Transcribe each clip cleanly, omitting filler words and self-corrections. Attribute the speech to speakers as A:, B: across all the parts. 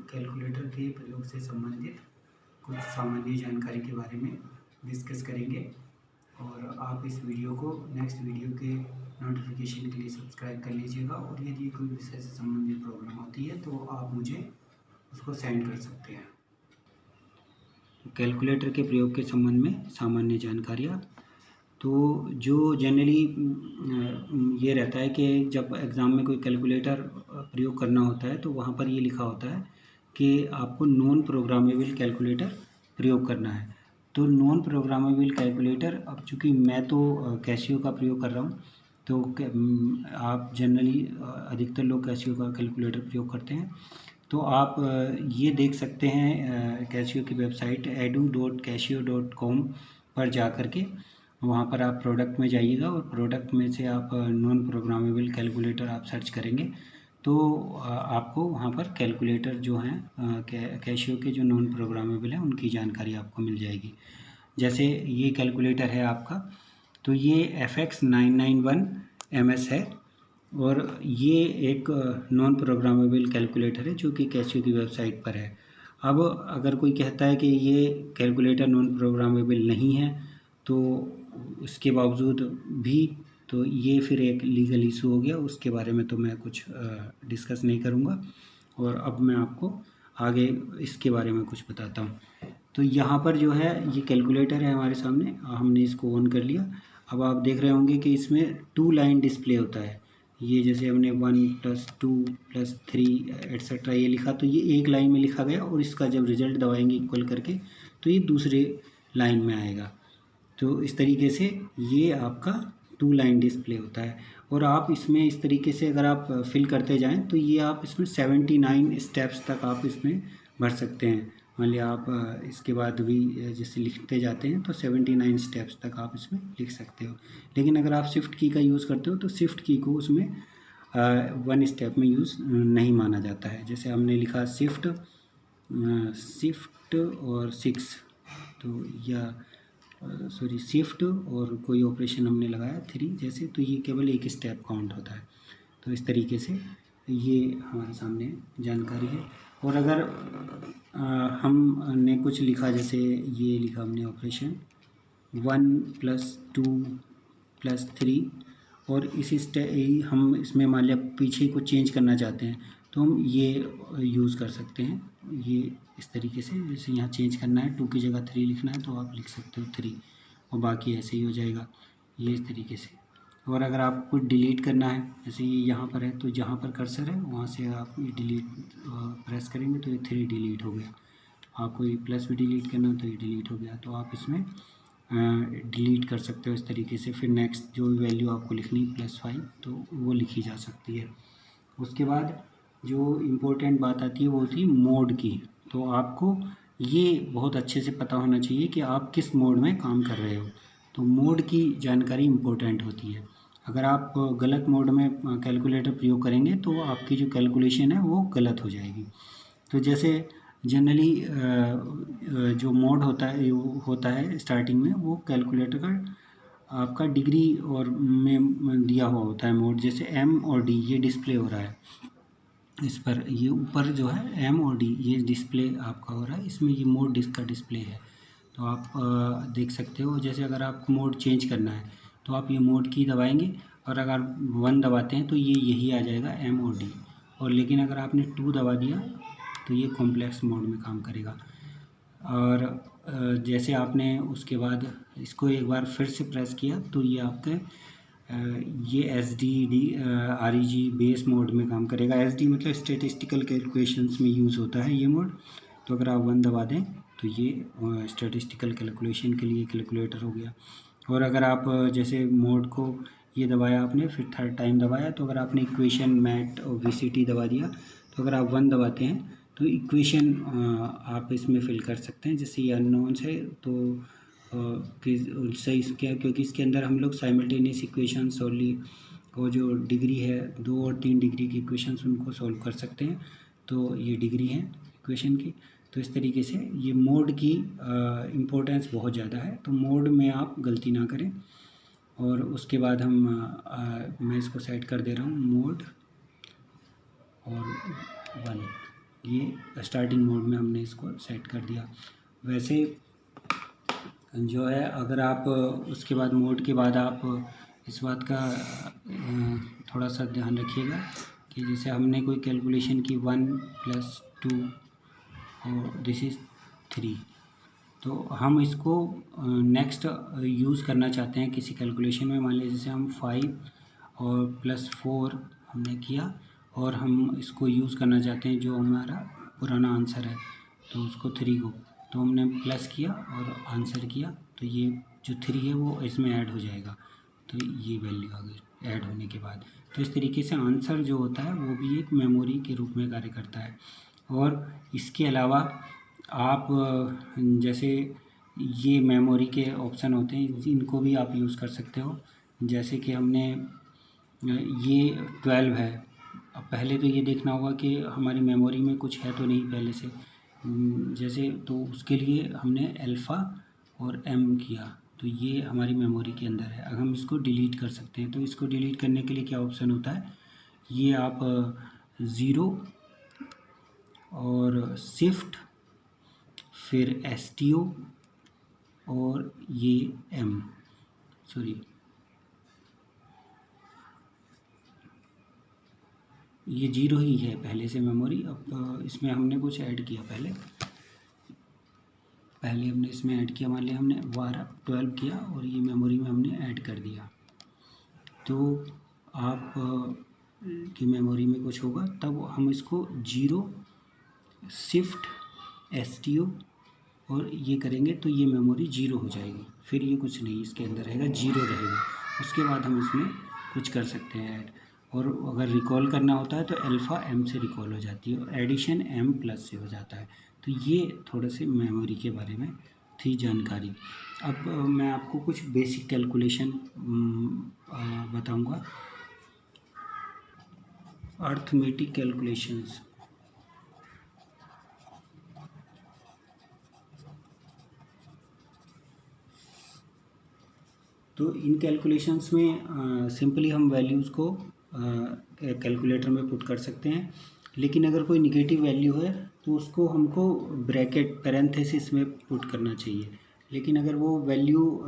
A: Calculator के प्रयोग से संबंधित कुछ सामान्य जानकारी के बारे में डिस्कस करेंगे। और आप इस वीडियो को नेक्स्ट वीडियो के नोटिफिकेशन के लिए सब्सक्राइब कर लीजिएगा। और यदि कोई विषय से संबंधित प्रॉब्लम होती है तो आप मुझे उसको सेंड कर सकते हैं। कैलकुलेटर के प्रयोग के संबंध में सामान्य जानकारियाँ। तो जो जनरली ये रहता है कि जब एग्ज़ाम में कोई कैलकुलेटर प्रयोग करना होता है तो वहाँ पर ये लिखा होता है कि आपको नॉन प्रोग्रामेबल कैलकुलेटर प्रयोग करना है। तो नॉन प्रोग्रामेबल कैलकुलेटर, अब चूँकि मैं तो कैसियो का प्रयोग कर रहा हूँ, तो आप जनरली अधिकतर लोग कैसियो का कैलकुलेटर प्रयोग करते हैं। तो आप ये देख सकते हैं कैसियो की वेबसाइट edu.casio.com पर जा कर के वहाँ पर आप प्रोडक्ट में जाइएगा और प्रोडक्ट में से आप नॉन प्रोग्रामेबल कैलकुलेटर आप सर्च करेंगे तो आपको वहाँ पर कैलकुलेटर जो हैं कैसियो के जो नॉन प्रोग्रामेबल हैं उनकी जानकारी आपको मिल जाएगी। जैसे ये कैलकुलेटर है आपका, तो ये FX991 MS है और ये एक नॉन प्रोग्रामेबल कैलकुलेटर है जो कि कैसियो की वेबसाइट पर है। अब अगर कोई कहता है कि ये कैलकुलेटर नॉन प्रोग्रामेबल नहीं है तो उसके बावजूद भी तो ये फिर एक लीगल इशू हो गया, उसके बारे में तो मैं कुछ डिस्कस नहीं करूँगा। और अब मैं आपको आगे इसके बारे में कुछ बताता हूँ। तो यहाँ पर जो है ये कैलकुलेटर है हमारे सामने, हमने इसको ऑन कर लिया। अब आप देख रहे होंगे कि इसमें 2 लाइन डिस्प्ले होता है। ये जैसे हमने 1 + 2 + 3 एट्सेट्रा ये लिखा तो ये एक लाइन में लिखा गया और इसका जब रिज़ल्ट दबाएंगे इक्वल करके तो ये दूसरे लाइन में आएगा। तो इस तरीके से ये आपका 2 लाइन डिस्प्ले होता है। और आप इसमें इस तरीके से अगर आप फिल करते जाएं तो ये आप इसमें 79 स्टेप्स तक आप इसमें भर सकते हैं। मान लिया आप इसके बाद भी जैसे लिखते जाते हैं तो 79 स्टेप्स तक आप इसमें लिख सकते हो। लेकिन अगर आप शिफ्ट की का यूज़ करते हो तो शिफ्ट की को उसमें 1 स्टेप में यूज़ नहीं माना जाता है। जैसे हमने लिखा शिफ्ट और 6 तो या शिफ्ट और कोई ऑपरेशन हमने लगाया 3 जैसे, तो ये केवल एक स्टेप काउंट होता है। तो इस तरीके से ये हमारे सामने जानकारी है। और अगर हमने कुछ लिखा, जैसे ये लिखा हमने ऑपरेशन 1 + 2 + 3 और हम इसमें मान लिया पीछे को चेंज करना चाहते हैं तो हम ये यूज़ कर सकते हैं। ये इस तरीके से, जैसे यहाँ चेंज करना है 2 की जगह 3 लिखना है तो आप लिख सकते हो 3 और बाकी ऐसे ही हो जाएगा, ये इस तरीके से। और अगर आपको डिलीट करना है, जैसे ये यहाँ पर है तो जहाँ पर कर्सर है वहाँ से आप ये डिलीट प्रेस करेंगे तो ये 3 डिलीट हो गया। आपको ये प्लस भी डिलीट करना तो ये डिलीट हो गया। तो आप इसमें डिलीट कर सकते हो इस तरीके से। फिर नेक्स्ट जो वैल्यू आपको लिखनी +5 तो वो लिखी जा सकती है। उसके बाद जो इम्पोर्टेंट बात आती है वो होती है मोड की। तो आपको ये बहुत अच्छे से पता होना चाहिए कि आप किस मोड में काम कर रहे हो। तो मोड की जानकारी इम्पोर्टेंट होती है। अगर आप गलत मोड में कैलकुलेटर प्रयोग करेंगे तो आपकी जो कैलकुलेशन है वो गलत हो जाएगी। तो जैसे जनरली जो मोड होता है स्टार्टिंग में, वो कैलकुलेटर का आपका डिग्री और में दिया हुआ होता है मोड। जैसे M और D ये डिस्प्ले हो रहा है इस पर, ये ऊपर जो है M और D ये डिस्प्ले आपका हो रहा है, इसमें ये मोड का डिस्प्ले है। तो आप देख सकते हो। जैसे अगर आपको मोड चेंज करना है तो आप ये मोड की दबाएंगे और अगर 1 दबाते हैं तो ये यही आ जाएगा M और D। और लेकिन अगर आपने 2 दबा दिया तो ये कॉम्प्लेक्स मोड में काम करेगा। और जैसे आपने उसके बाद इसको एक बार फिर से प्रेस किया तो ये आपके ये REG बेस मोड में काम करेगा। SD मतलब स्टैटिस्टिकल कैलकुलेशंस में यूज़ होता है ये मोड। तो अगर आप 1 दबा दें तो ये स्टैटिस्टिकल कैलकुलेशन के लिए कैलकुलेटर हो गया। और अगर आप जैसे मोड को ये दबाया आपने, फिर 3rd टाइम दबाया, तो अगर आपने इक्वेशन मैट और VCT दबा दिया तो अगर आप 1 दबाते हैं तो इक्वेशन आप इसमें फिल कर सकते हैं। जैसे ये अननोन्स है तो सही क्या, क्योंकि इसके अंदर हम लोग साइमल्टेनियस इक्वेशंस और जो डिग्री है 2 और 3 डिग्री की इक्वेशंस उनको सॉल्व कर सकते हैं। तो ये डिग्री है इक्वेशन की। तो इस तरीके से ये मोड की इम्पोर्टेंस बहुत ज़्यादा है। तो मोड में आप गलती ना करें। और उसके बाद मैं इसको सेट कर दे रहा हूँ मोड और 1। ये स्टार्टिंग मोड में हमने इसको सेट कर दिया। वैसे जो है अगर आप उसके बाद मोड के बाद आप इस बात का थोड़ा सा ध्यान रखिएगा कि जैसे हमने कोई कैलकुलेशन की 1 + 2 और दिस इज़ 3, तो हम इसको नेक्स्ट यूज़ करना चाहते हैं किसी कैलकुलेशन में। मान लीजिए जैसे हम 5 और +4 हमने किया और हम इसको यूज़ करना चाहते हैं जो हमारा पुराना आंसर है, तो उसको 3 को तो हमने प्लस किया और आंसर किया, तो ये जो 3 है वो इसमें ऐड हो जाएगा, तो ये वैल्यू आ गई ऐड होने के बाद। तो इस तरीके से आंसर जो होता है वो भी एक मेमोरी के रूप में कार्य करता है। और इसके अलावा आप जैसे ये मेमोरी के ऑप्शन होते हैं, इनको भी आप यूज़ कर सकते हो। जैसे कि हमने ये 12 है, अब पहले तो ये देखना होगा कि हमारी मेमोरी में कुछ है तो नहीं पहले से, जैसे तो उसके लिए हमने अल्फ़ा और एम किया, तो ये हमारी मेमोरी के अंदर है। अब हम इसको डिलीट कर सकते हैं, तो इसको डिलीट करने के लिए क्या ऑप्शन होता है, ये आप 0 और शिफ्ट फिर STO और ये ये 0 ही है पहले से मेमोरी। अब इसमें हमने कुछ ऐड किया, पहले हमने इसमें ऐड किया, मान लिया हमने 12 किया और ये मेमोरी में हमने ऐड कर दिया। तो आप की मेमोरी में कुछ होगा तब हम इसको 0 शिफ्ट STO और ये करेंगे तो ये मेमोरी 0 हो जाएगी, फिर ये कुछ नहीं इसके अंदर रहेगा, 0 रहेगा। उसके बाद हम इसमें कुछ कर सकते हैं ऐड, और अगर रिकॉल करना होता है तो अल्फ़ा M से रिकॉल हो जाती है और एडिशन M+ से हो जाता है। तो ये थोड़े से मेमोरी के बारे में थी जानकारी। अब मैं आपको कुछ बेसिक कैलकुलेशन बताऊंगा, अर्थमेटिक कैलकुलेशंस। तो इन कैलकुलेशंस में सिंपली हम वैल्यूज़ को कैलकुलेटर में पुट कर सकते हैं, लेकिन अगर कोई निगेटिव वैल्यू है तो उसको हमको ब्रैकेट पैरेंथेसिस में पुट करना चाहिए। लेकिन अगर वो वैल्यू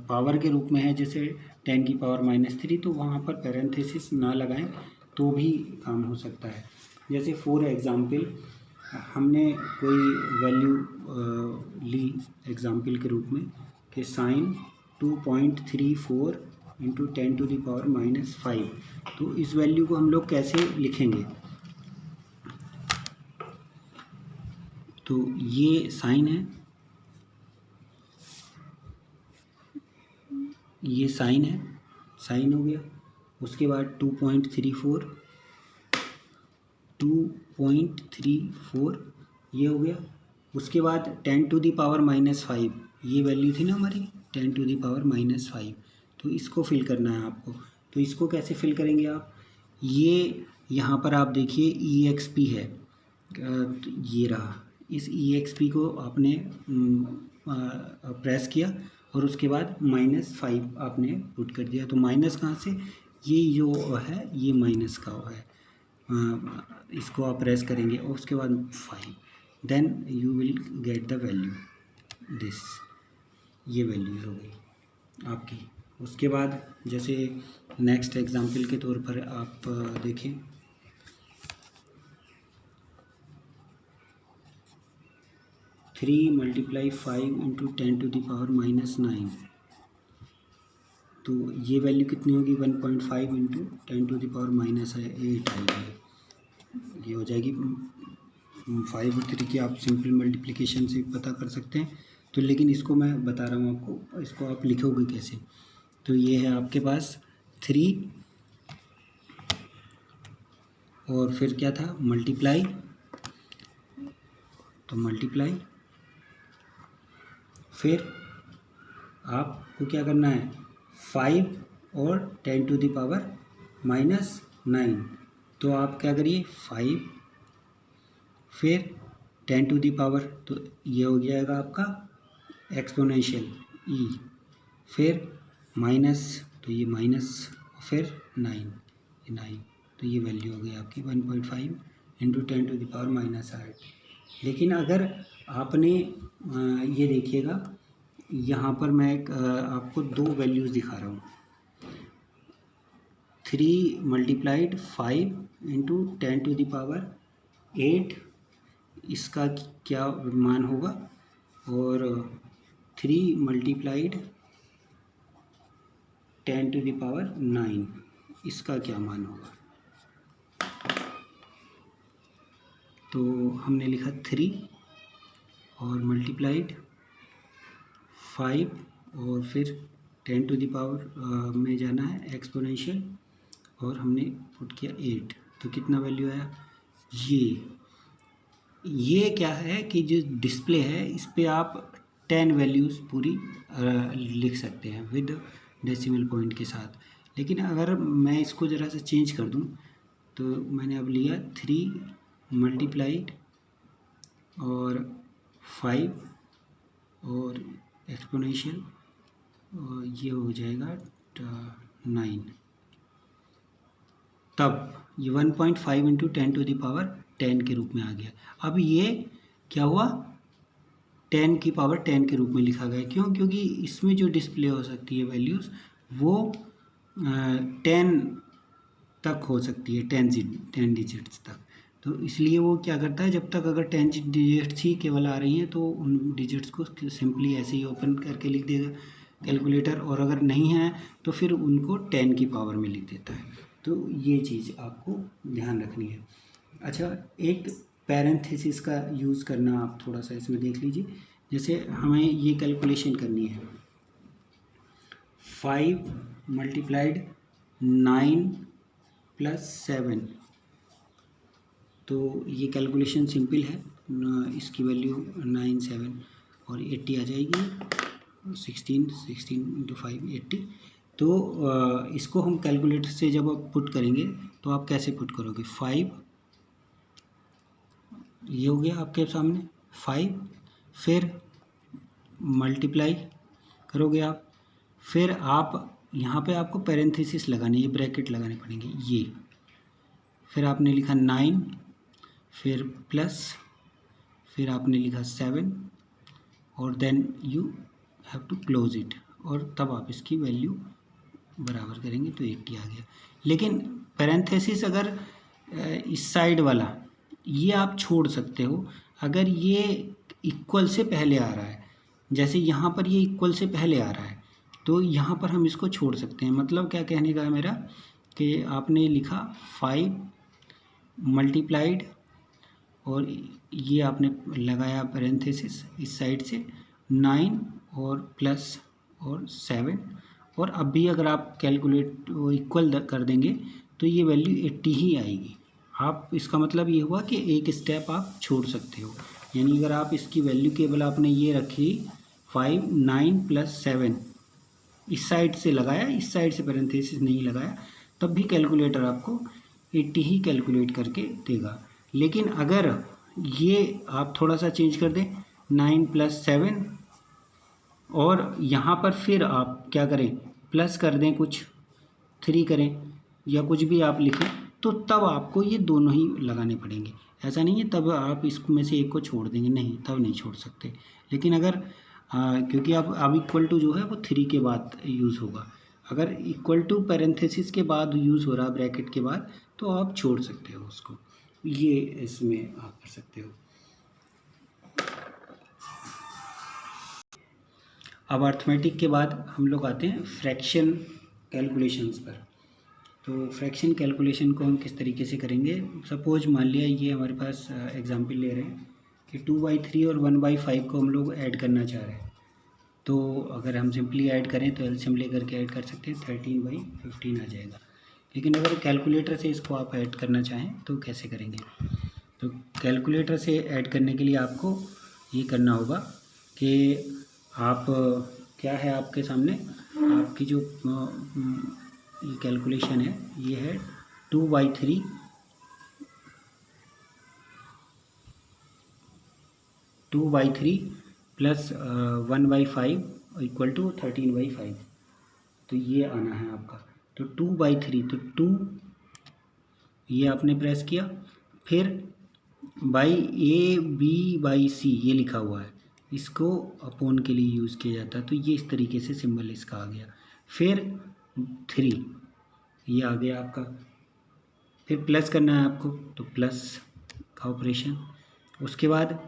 A: पावर के रूप में है, जैसे 10⁻³ तो वहाँ पर पैरेंथेसिस ना लगाएं तो भी काम हो सकता है। जैसे फॉर एग्ज़ाम्पल हमने कोई वैल्यू ली एग्ज़ाम्पल के रूप में कि साइन 2.34 × 10⁻⁻5, तो इस वैल्यू को हम लोग कैसे लिखेंगे। तो ये साइन है, ये साइन है, साइन हो गया। उसके बाद 2.34 ये हो गया। उसके बाद 10⁻⁻5 ये वैल्यू थी ना हमारी 10⁻⁻5, तो इसको फिल करना है आपको। तो इसको कैसे फिल करेंगे आप, ये यहाँ पर आप देखिए EXP है, ये रहा, इस EXP को आपने प्रेस किया और उसके बाद -5 आपने पुट कर दिया। तो माइनस कहाँ से, ये जो है ये माइनस का है, इसको आप प्रेस करेंगे और उसके बाद 5, then you will get the value this, ये वैल्यू हो गई आपकी। उसके बाद जैसे नेक्स्ट एग्जांपल के तौर पर आप देखें, थ्री मल्टीप्लाई 5 × 10⁻⁻9, तो ये वैल्यू कितनी होगी 1.5 × 10⁻⁻8 आएगी, ये हो जाएगी 5 और 3 की आप सिंपल मल्टीप्लिकेशन से पता कर सकते हैं। तो लेकिन इसको मैं बता रहा हूँ आपको, इसको आप लिखोगे कैसे। तो ये है आपके पास 3 और फिर क्या था मल्टीप्लाई, तो मल्टीप्लाई, फिर आपको क्या करना है 5 और 10⁻⁻9, तो आप क्या करिए 5 फिर 10⁻, तो ये हो जाएगा आपका एक्सपोनेंशियल ई, फिर माइनस, तो ये माइनस, फिर 9, तो ये वैल्यू हो गई आपकी 1.5 इंटू 10⁻⁻8। लेकिन अगर आपने ये देखिएगा, यहाँ पर मैं आपको दो वैल्यूज़ दिखा रहा हूँ। 3 × 5 इंटू 10⁻8 इसका क्या मान होगा, और 3 × 10⁻9 इसका क्या मान होगा। तो हमने लिखा 3 और मल्टीप्लाइड 5 और फिर 10 में जाना है एक्सपोनेंशियल, और हमने पुट किया 8। तो कितना वैल्यू आया, ये क्या है कि जो डिस्प्ले है इस पे आप 10 वैल्यूज़ पूरी लिख सकते हैं विद डेसिमल पॉइंट के साथ। लेकिन अगर मैं इसको ज़रा सा चेंज कर दूं, तो मैंने अब लिया 3 × और 5 और एक्सपोनेंशियल, और ये हो जाएगा 9। तब ये 1.5 इंटू 10⁻10 के रूप में आ गया। अब ये क्या हुआ, 10 की पावर 10 के रूप में लिखा गया। क्यों? क्योंकि इसमें जो डिस्प्ले हो सकती है वैल्यूज़ वो 10 तक हो सकती है, 10 डिजिट्स तक। तो इसलिए वो क्या करता है, जब तक अगर 10 डिजिट्स ही केवल आ रही हैं तो उन डिजिट्स को सिंपली ऐसे ही ओपन करके लिख देगा कैलकुलेटर, और अगर नहीं है तो फिर उनको 10 की पावर में लिख देता है। तो ये चीज़ आपको ध्यान रखनी है। अच्छा, एक पैरेंथेसिस का यूज़ करना आप थोड़ा सा इसमें देख लीजिए। जैसे हमें ये कैलकुलेशन करनी है, 5 × 9 + 7। तो ये कैलकुलेशन सिंपल है, इसकी वैल्यू 9, 7 और 80 आ जाएगी। 16 × 5 80। तो इसको हम कैलकुलेटर से जब आप पुट करेंगे तो आप कैसे पुट करोगे, 5 ये हो गया आपके सामने 5, फिर मल्टीप्लाई करोगे आप, फिर आप यहाँ पे आपको पैरेंथेसिस लगाने, ये ब्रैकेट लगाने पड़ेंगे ये, फिर आपने लिखा 9, फिर प्लस, फिर आपने लिखा 7 और then you have to close it, और तब आप इसकी वैल्यू बराबर करेंगे तो 80 आ गया। लेकिन पैरेंथेसिस अगर इस साइड वाला ये आप छोड़ सकते हो अगर ये इक्वल से पहले आ रहा है। जैसे यहाँ पर ये इक्वल से पहले आ रहा है तो यहाँ पर हम इसको छोड़ सकते हैं। मतलब क्या कहने का है मेरा कि आपने लिखा 5 मल्टीप्लाइड और ये आपने लगाया पैरेंथेसिस इस साइड से 9 और प्लस और 7, और अब भी अगर आप कैलकुलेट इक्वल कर देंगे तो ये वैल्यू 80 ही आएगी। आप इसका मतलब ये हुआ कि एक स्टेप आप छोड़ सकते हो। यानी अगर आप इसकी वैल्यू केवल आपने ये रखी 5, 9 + 7 इस साइड से लगाया, इस साइड से पैरेंथेसिस नहीं लगाया, तब भी कैलकुलेटर आपको 80 ही कैलकुलेट करके देगा। लेकिन अगर ये आप थोड़ा सा चेंज कर दें 9 + 7 और यहाँ पर फिर आप क्या करें प्लस कर दें, कुछ 3 करें या कुछ भी आप लिखें, तो तब आपको ये दोनों ही लगाने पड़ेंगे। ऐसा नहीं है तब आप इसमें से एक को छोड़ देंगे, नहीं, तब नहीं छोड़ सकते। लेकिन अगर क्योंकि अब इक्वल टू जो है वो 3 के बाद यूज़ होगा। अगर इक्वल टू पैरेंथेसिस के बाद यूज़ हो रहा है ब्रैकेट के बाद, तो आप छोड़ सकते हो उसको। ये इसमें आप कर सकते हो। अब अर्थमेटिक के बाद हम लोग आते हैं फ्रैक्शन कैलकुलेशंस पर। तो फ्रैक्शन कैलकुलेशन को हम किस तरीके से करेंगे। सपोज मान लिया ये हमारे पास एग्जांपल ले रहे हैं कि 2/3 और 1/5 को हम लोग ऐड करना चाह रहे हैं। तो अगर हम सिंपली ऐड करें तो एलसीएम लेकर के ऐड कर सकते हैं, 13/15 आ जाएगा। लेकिन अगर कैलकुलेटर से इसको आप ऐड करना चाहें तो कैसे करेंगे। तो कैलकुलेटर से ऐड करने के लिए आपको ये करना होगा कि आप क्या है आपके सामने, आपकी जो ये कैलकुलेशन है ये है 2/3 प्लस 1/5 इक्वल टू 13/5। तो ये आना है आपका। तो 2/3, तो 2 ये आपने प्रेस किया, फिर बाई ए बी बाई सी ये लिखा हुआ है, इसको अपोन के लिए यूज़ किया जाता है। तो ये इस तरीके से सिंबल इसका आ गया। फिर 3 ये आ गया आपका। फिर प्लस करना है आपको, तो प्लस का ऑपरेशन। उसके बाद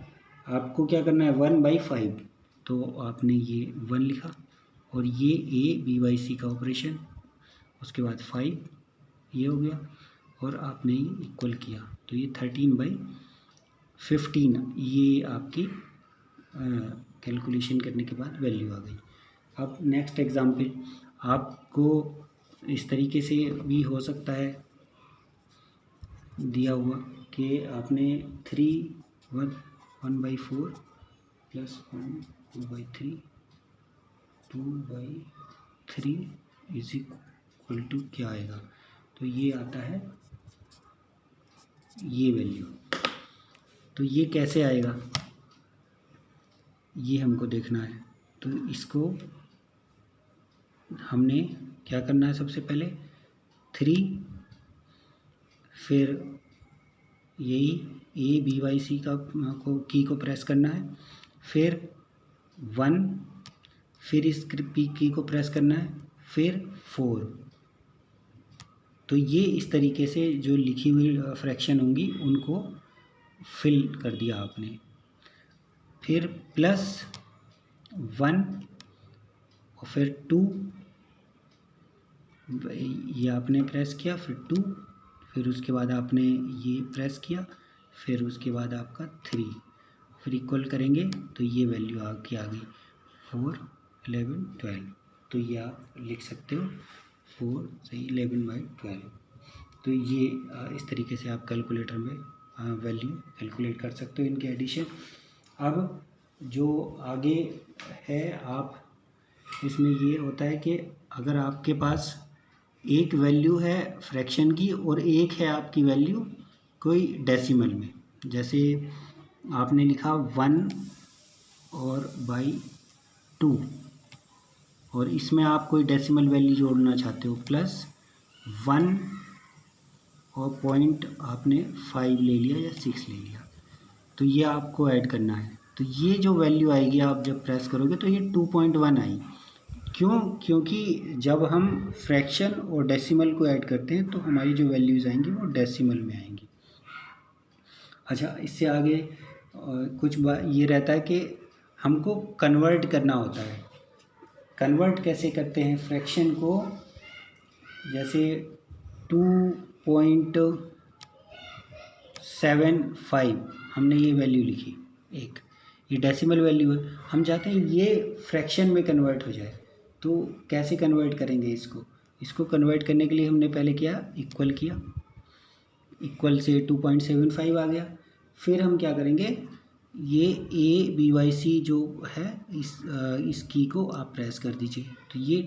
A: आपको क्या करना है, 1/5, तो आपने ये 1 लिखा और ये ए बी बाई सी का ऑपरेशन। उसके बाद 5 ये हो गया और आपने इक्वल किया, तो ये 13/15 ये आपकी कैलकुलेशन करने के बाद वैल्यू आ गई। अब नेक्स्ट एग्जाम्पल आपको इस तरीके से भी हो सकता है दिया हुआ कि आपने 1/4 प्लस 1/3 2/3 इज इक्वल टू क्या आएगा, तो ये आता है ये वैल्यू। तो ये कैसे आएगा ये हमको देखना है। तो इसको हमने क्या करना है, सबसे पहले 3, फिर यही ए बी वाई सी का की को प्रेस करना है, फिर 1, फिर इस की को प्रेस करना है, फिर 4। तो ये इस तरीके से जो लिखी हुई फ्रैक्शन होंगी उनको फिल कर दिया आपने। फिर +1 और फिर 2 ये आपने प्रेस किया, फिर 2, फिर उसके बाद आपने ये प्रेस किया, फिर उसके बाद आपका 3, फिर इक्वल करेंगे तो ये वैल्यू आ गई 4, 11, 12। तो ये आप लिख सकते हो 4 सही 11/12। तो ये इस तरीके से आप कैलकुलेटर में वैल्यू कैलकुलेट कर सकते हो इनके एडिशन। अब जो आगे है आप इसमें ये होता है कि अगर आपके पास एक वैल्यू है फ्रैक्शन की और एक है आपकी वैल्यू कोई डेसिमल में, जैसे आपने लिखा 1 और /2 और इसमें आप कोई डेसिमल वैल्यू जोड़ना चाहते हो, +1 और पॉइंट आपने 5 ले लिया या 6 ले लिया, तो ये आपको ऐड करना है। तो ये जो वैल्यू आएगी आप जब प्रेस करोगे तो ये 2.1 आई। क्यों? क्योंकि जब हम फ्रैक्शन और डेसिमल को ऐड करते हैं तो हमारी जो वैल्यूज़ आएंगी वो डेसिमल में आएंगी। अच्छा, इससे आगे कुछ ये रहता है कि हमको कन्वर्ट करना होता है। कन्वर्ट कैसे करते हैं फ्रैक्शन को, जैसे 2.75 हमने ये वैल्यू लिखी, एक ये डेसिमल वैल्यू है, हम चाहते हैं ये फ्रैक्शन में कन्वर्ट हो जाए। तो कैसे कन्वर्ट करेंगे इसको कन्वर्ट करने के लिए हमने पहले क्या इक्वल किया, इक्वल से 2.75 आ गया। फिर हम क्या करेंगे, ये ए बी वाई सी जो है इस की को आप प्रेस कर दीजिए, तो ये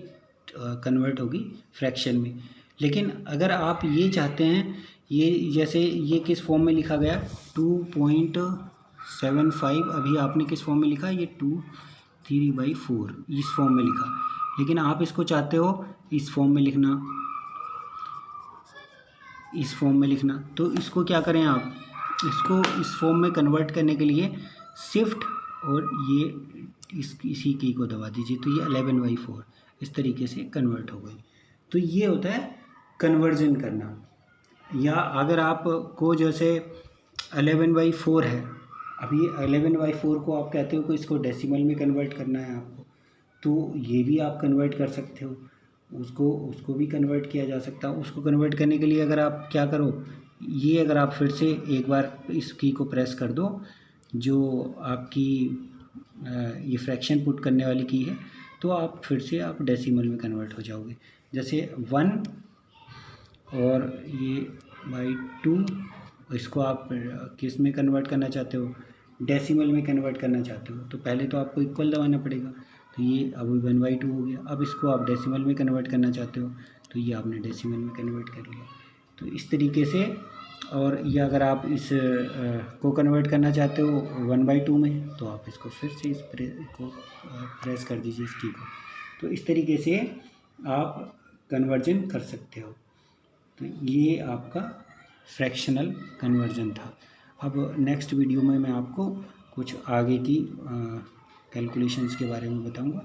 A: कन्वर्ट होगी फ्रैक्शन में। लेकिन अगर आप ये चाहते हैं, ये जैसे ये किस फॉर्म में लिखा गया 2.75, अभी आपने किस फॉर्म में लिखा, ये 2/3/4 इस फॉर्म में लिखा, लेकिन आप इसको चाहते हो इस फॉर्म में लिखना, इस फॉर्म में लिखना। तो इसको क्या करें, आप इसको इस फॉर्म में कन्वर्ट करने के लिए शिफ्ट और ये इसी की को दबा दीजिए, तो ये 11/4 इस तरीके से कन्वर्ट हो गई। तो ये होता है कन्वर्जन करना। या अगर आपको जैसे 11/4 है, अभी 11/4 को आप कहते हो कि इसको डेसिमल में कन्वर्ट करना है आपको, तो ये भी आप कन्वर्ट कर सकते हो, उसको भी कन्वर्ट किया जा सकता है। उसको कन्वर्ट करने के लिए अगर आप क्या करो, ये अगर आप फिर से एक बार इस की को प्रेस कर दो, जो आपकी ये फ्रैक्शन पुट करने वाली की है, तो आप फिर से आप डेसिमल में कन्वर्ट हो जाओगे। जैसे 1 और ये 2, इसको आप किस में कन्वर्ट करना चाहते हो, डेसिमल में कन्वर्ट करना चाहते हो, तो पहले तो आपको इक्वल दबाना पड़ेगा, तो ये अभी 1/2 हो गया। अब इसको आप डेसिमल में कन्वर्ट करना चाहते हो, तो ये आपने डेसिमल में कन्वर्ट कर लिया। तो इस तरीके से, और या अगर आप इस को कन्वर्ट करना चाहते हो 1/2 में, तो आप इसको फिर से इस को प्रेस कर दीजिए इस की को। तो इस तरीके से आप कन्वर्जन कर सकते हो। तो ये आपका फ्रैक्शनल कन्वर्जन था। अब नेक्स्ट वीडियो में मैं आपको कुछ आगे की कैलकुलेशंस के बारे में बताऊंगा।